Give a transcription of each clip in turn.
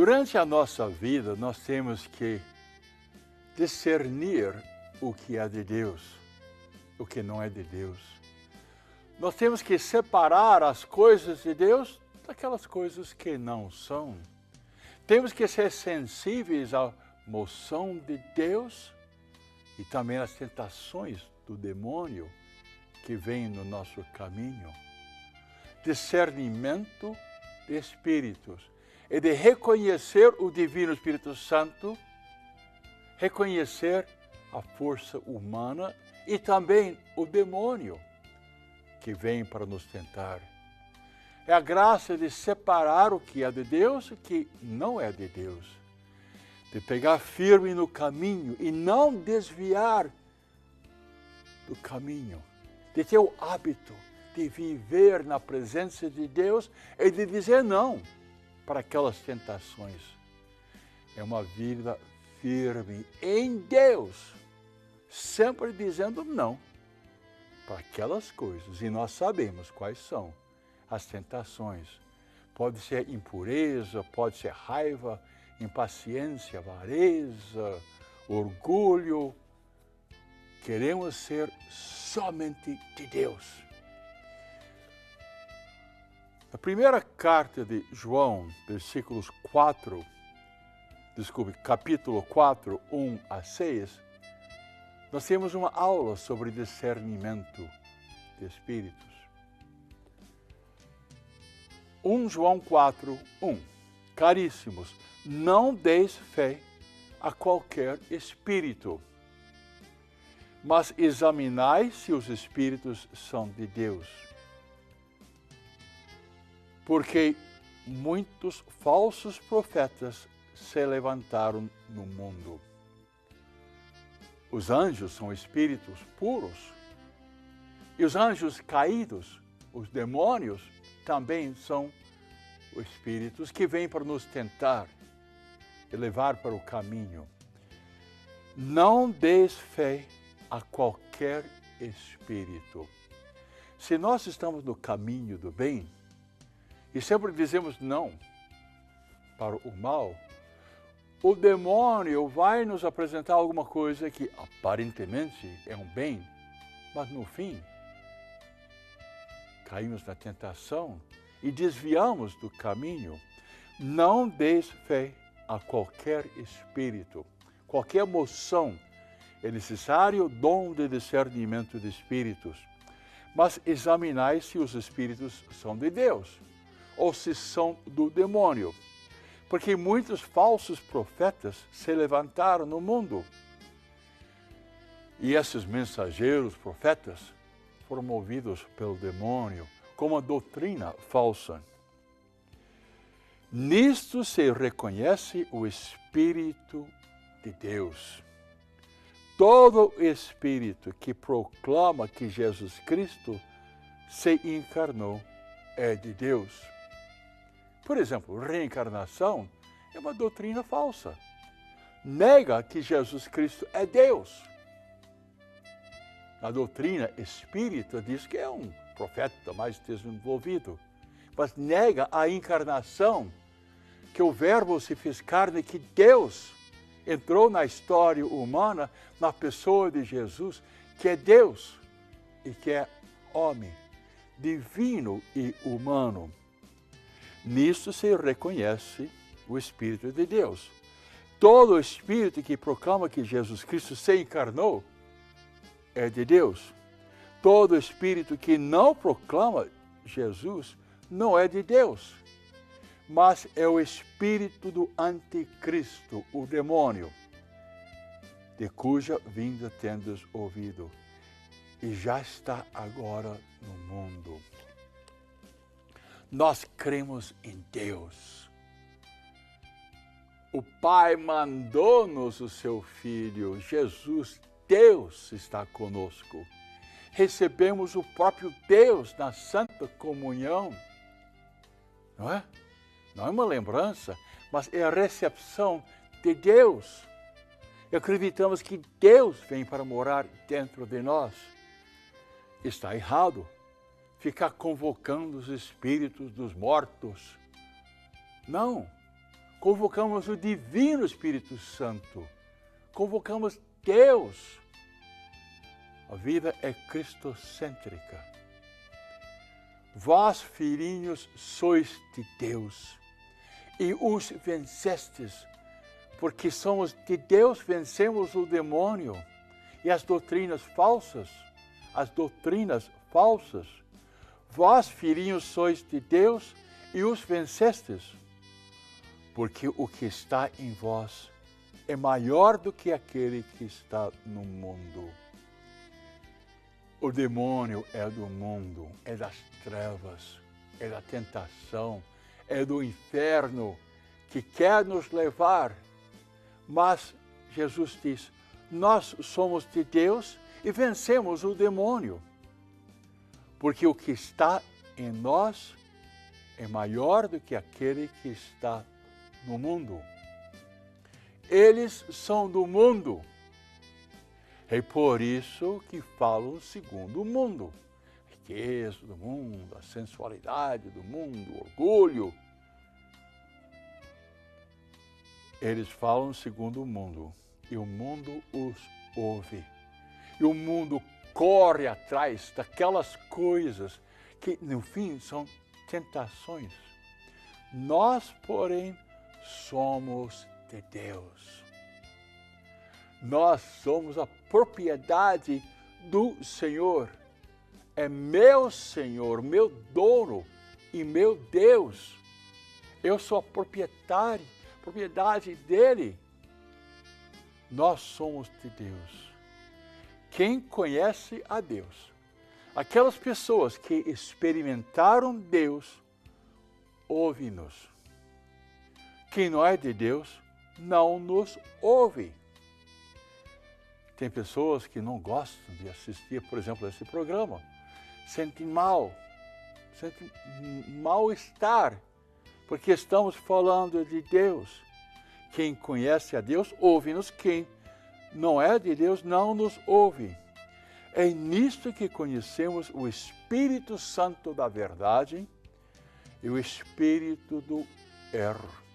Durante a nossa vida, nós temos que discernir o que é de Deus, o que não é de Deus. Nós temos que separar as coisas de Deus daquelas coisas que não são. Temos que ser sensíveis à moção de Deus e também às tentações do demônio que vem no nosso caminho. Discernimento de espíritos e de reconhecer o Divino Espírito Santo, reconhecer a força humana e também o demônio que vem para nos tentar. É a graça de separar o que é de Deus e o que não é de Deus. De pegar firme no caminho e não desviar do caminho. De ter o hábito de viver na presença de Deus e de dizer não para aquelas tentações. É uma vida firme em Deus, sempre dizendo não para aquelas coisas. E nós sabemos quais são as tentações. Pode ser impureza, pode ser raiva, impaciência, avareza, orgulho. Queremos ser somente de Deus. Na primeira carta de João, capítulo 4, 1 a 6, nós temos uma aula sobre discernimento de espíritos. 1 João 4, 1. Caríssimos, não deis fé a qualquer espírito, mas examinai se os espíritos são de Deus. Porque muitos falsos profetas se levantaram no mundo. Os anjos são espíritos puros. E os anjos caídos, os demônios, também são espíritos que vêm para nos tentar e levar para o caminho. Não deis fé a qualquer espírito. Se nós estamos no caminho do bem e sempre dizemos não para o mal, o demônio vai nos apresentar alguma coisa que aparentemente é um bem, mas no fim caímos na tentação e desviamos do caminho. Não deis fé a qualquer espírito, qualquer emoção. É necessário o dom de discernimento de espíritos, mas examinai se os espíritos são de Deus ou se são do demônio, porque muitos falsos profetas se levantaram no mundo. E esses mensageiros, profetas, foram movidos pelo demônio com uma doutrina falsa. Nisto se reconhece o Espírito de Deus. Todo espírito que proclama que Jesus Cristo se encarnou é de Deus. Por exemplo, reencarnação é uma doutrina falsa. Nega que Jesus Cristo é Deus. A doutrina espírita diz que é um profeta mais desenvolvido, mas nega a encarnação, que o Verbo se fez carne, que Deus entrou na história humana, na pessoa de Jesus, que é Deus e que é homem, divino e humano. Nisso se reconhece o Espírito de Deus. Todo espírito que proclama que Jesus Cristo se encarnou é de Deus. Todo espírito que não proclama Jesus não é de Deus, mas é o espírito do anticristo, o demônio, de cuja vinda tendes ouvido, e já está agora no mundo. Nós cremos em Deus. O Pai mandou-nos o seu Filho, Jesus, Deus está conosco. Recebemos o próprio Deus na Santa Comunhão. Não é? Não é uma lembrança, mas é a recepção de Deus. E acreditamos que Deus vem para morar dentro de nós. Está errado ficar convocando os espíritos dos mortos. Não. convocamos o Divino Espírito Santo, convocamos Deus. A vida é cristocêntrica. Vós, filhinhos, sois de Deus e os vencestes, porque somos de Deus, vencemos o demônio e as doutrinas falsas. Vós, filhinhos, sois de Deus e os vencestes, porque o que está em vós é maior do que aquele que está no mundo. O demônio é do mundo, é das trevas, é da tentação, é do inferno que quer nos levar. Mas Jesus diz, nós somos de Deus e vencemos o demônio, porque o que está em nós é maior do que aquele que está no mundo. Eles são do mundo. É por isso que falam segundo o mundo. A riqueza do mundo, a sensualidade do mundo, o orgulho. Eles falam segundo o mundo e o mundo os ouve. E o mundo corre atrás daquelas coisas que, no fim, são tentações. Nós, porém, somos de Deus. Nós somos a propriedade do Senhor. É meu Senhor, meu dono e meu Deus. Eu sou a propriedade dele. Nós somos de Deus. Quem conhece a Deus, aquelas pessoas que experimentaram Deus, ouve-nos. Quem não é de Deus, não nos ouve. Tem pessoas que não gostam de assistir, por exemplo, a esse programa. Sentem mal-estar, porque estamos falando de Deus. Quem conhece a Deus, ouve-nos. Quem não é de Deus, não nos ouve. É nisto que conhecemos o Espírito Santo da verdade e o Espírito do erro.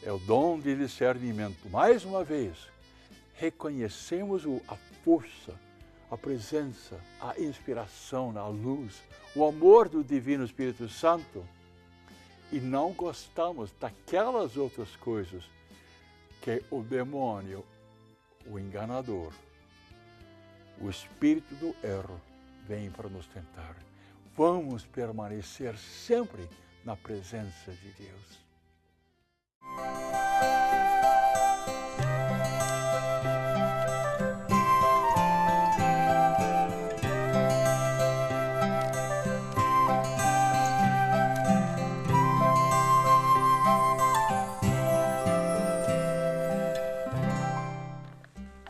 É o dom de discernimento. Mais uma vez, reconhecemos a força, a presença, a inspiração, a luz, o amor do Divino Espírito Santo e não gostamos daquelas outras coisas que o demônio, o enganador, o espírito do erro vem para nos tentar. Vamos permanecer sempre na presença de Deus.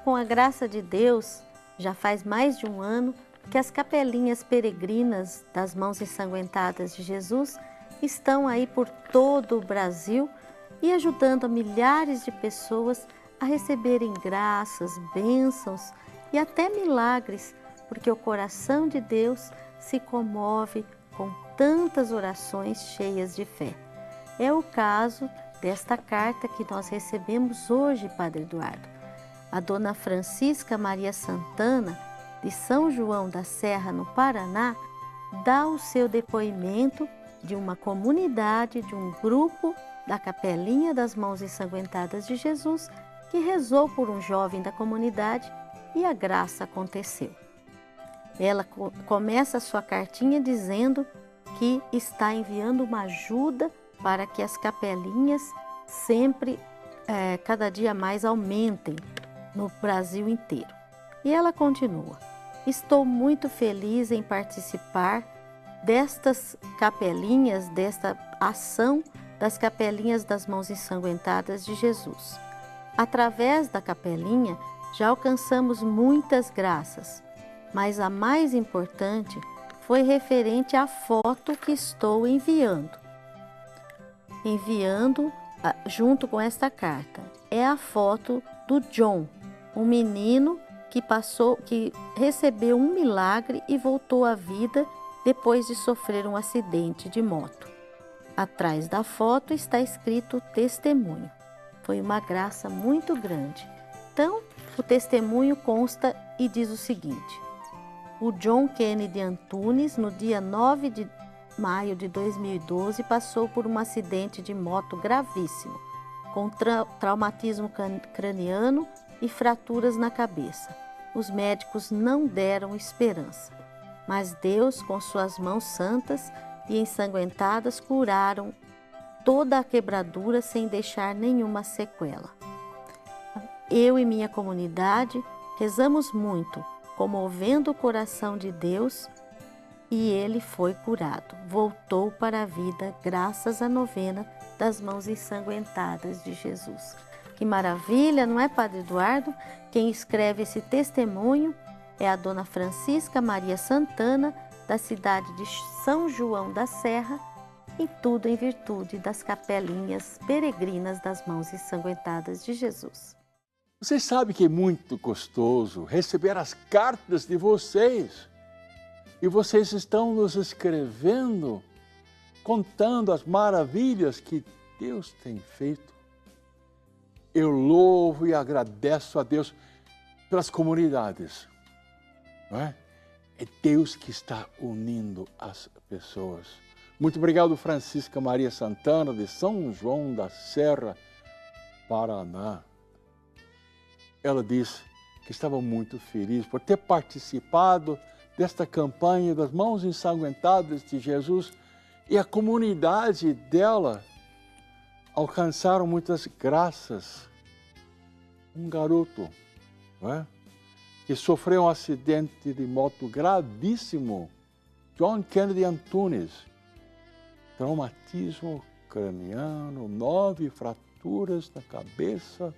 Com a graça de Deus, já faz mais de um ano que as capelinhas peregrinas das mãos ensanguentadas de Jesus estão aí por todo o Brasil e ajudando a milhares de pessoas a receberem graças, bênçãos e até milagres, porque o coração de Deus se comove com tantas orações cheias de fé. É o caso desta carta que nós recebemos hoje, Padre Eduardo. A dona Francisca Maria Santana, de São João da Serra, no Paraná, dá o seu depoimento de uma comunidade, de um grupo da Capelinha das Mãos Ensanguentadas de Jesus, que rezou por um jovem da comunidade e a graça aconteceu. Ela começa a sua cartinha dizendo que está enviando uma ajuda para que as capelinhas sempre, cada dia mais aumentem no Brasil inteiro. E ela continua: estou muito feliz em participar destas capelinhas, desta ação das Capelinhas das Mãos Ensanguentadas de Jesus. Através da capelinha já alcançamos muitas graças, mas a mais importante foi referente à foto que estou enviando junto com esta carta. É a foto do John, um menino que recebeu um milagre e voltou à vida depois de sofrer um acidente de moto. Atrás da foto está escrito testemunho. Foi uma graça muito grande. Então, o testemunho consta e diz o seguinte: o John Kennedy Antunes, no dia 9 de maio de 2012, passou por um acidente de moto gravíssimo, com traumatismo craniano e fraturas na cabeça. Os médicos não deram esperança, mas Deus, com suas mãos santas e ensanguentadas, curaram toda a quebradura sem deixar nenhuma sequela. Eu e minha comunidade rezamos muito, comovendo o coração de Deus, e ele foi curado. Voltou para a vida graças à novena das mãos ensanguentadas de Jesus. Que maravilha, não é, Padre Eduardo? Quem escreve esse testemunho é a Dona Francisca Maria Santana, da cidade de São João da Serra, e tudo em virtude das capelinhas peregrinas das mãos ensanguentadas de Jesus. Vocês sabem que é muito gostoso receber as cartas de vocês. E vocês estão nos escrevendo, contando as maravilhas que Deus tem feito. Eu louvo e agradeço a Deus pelas comunidades, não é? É Deus que está unindo as pessoas. Muito obrigado, Francisca Maria Santana, de São João da Serra, Paraná. Ela disse que estava muito feliz por ter participado desta campanha das mãos ensanguentadas de Jesus, e a comunidade dela alcançaram muitas graças. Um garoto, não é? Que sofreu um acidente de moto gravíssimo, John Kennedy Antunes, traumatismo craniano, 9 fraturas na cabeça.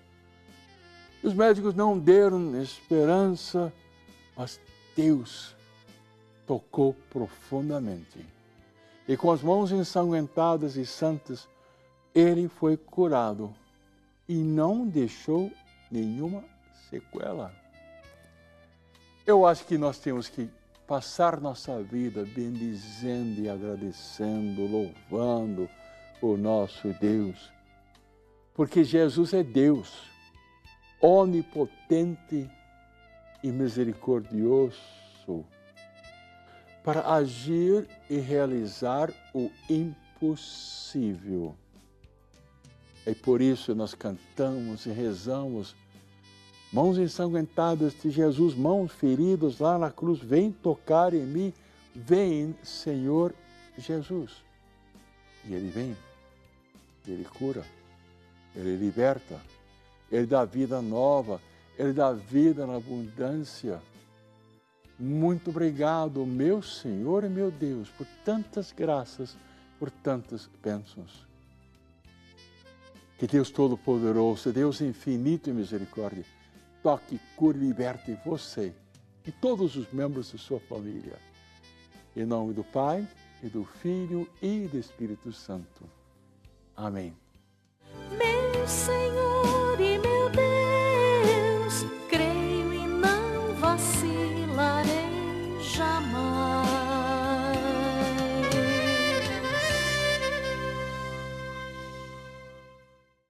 Os médicos não deram esperança, mas Deus tocou profundamente. E com as mãos ensanguentadas e santas, ele foi curado e não deixou nenhuma sequela. Eu acho que nós temos que passar nossa vida bendizendo e agradecendo, louvando o nosso Deus, porque Jesus é Deus, onipotente e misericordioso, para agir e realizar o impossível. É por isso nós cantamos e rezamos: mãos ensanguentadas de Jesus, mãos feridas lá na cruz, vem tocar em mim, vem, Senhor Jesus. E Ele vem, Ele cura, Ele liberta, Ele dá vida nova, Ele dá vida na abundância. Muito obrigado, meu Senhor e meu Deus, por tantas graças, por tantas bênçãos. Que Deus Todo-Poderoso, Deus infinito em misericórdia, toque, cure e liberte você e todos os membros da sua família. Em nome do Pai, e do Filho e do Espírito Santo. Amém. Meu Senhor.